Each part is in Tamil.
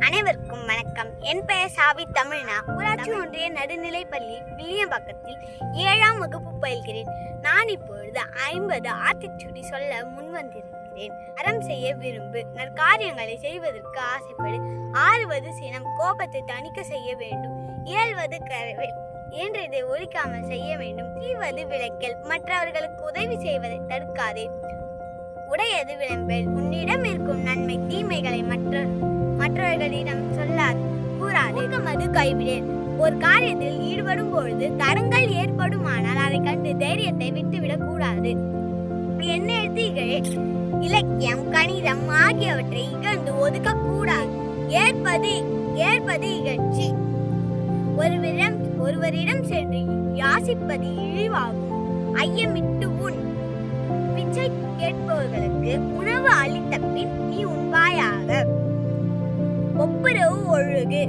அனைவருக்கும் வணக்கம். என் பெயர் சாவி தமிழ்னா. ஊராட்சி ஒன்றிய நடுநிலைப்பள்ளி வில்லியம்பாக்கத்தில் 7ஆம் வகுப்பு பயில்கிறேன். நான் இப்பொழுது 50 ஆத்திச்சூடி சொல்ல முன்வந்திருக்கிறேன். அறம் செய்ய விரும்பு, நற்காரியங்களை செய்வதற்கு ஆசைப்படு, ஆறுவது சினம், கோபத்தை தணிக்க செய்ய வேண்டும், இயல்வது கரவே, இயன்றதை ஒழிக்காமல் செய்ய வேண்டும், தீவது விளக்கல், மற்றவர்களுக்கு உதவி செய்வதை தடுக்காதே, உடையது விளம்பேல், உன்னிடம் இருக்கும் நன்மை தீமைகளை மற்றவர்களிடம் கூறாதே, அது கைவிடேன். ஒரு காரியத்தில் ஈடுபடும் பொழுது தடங்கள் ஏற்படுமானால் அதை கண்டு தைரியத்தை விட்டுவிடக் கூடாது. எண்ணெழுத்துகளே இலக்கியம், கணிதம் ஆகியவற்றை இகழ்ந்து ஒதுக்க கூடாது. ஏற்பது இகழ்ச்சி. ஒருவரிடம் சென்று யாசிப்பது இழிவாகும். ஐயமிட்டு உன். பிச்சை கேட்பவர்களுக்கு உணவு அளித்த பின் நீ உண்பாயாக. ஒப்புரவு ஒழுகு.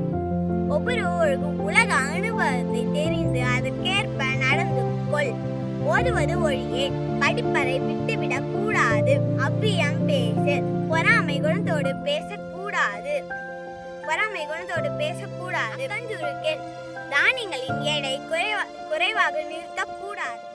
உலக அனுபவத்தை தெரிந்து அதற்கேற்ப நடந்து கொள். ஓதுவது ஒழியே, படிப்பறை விட்டுவிடக் கூடாது. அவ்வியம் பேசு. பொறாமை குணத்தோடு பேசக்கூடாது. கஞ்சுருக்கேன். தானியங்களின் எடை குறைவாக நிறுத்தக்கூடாது.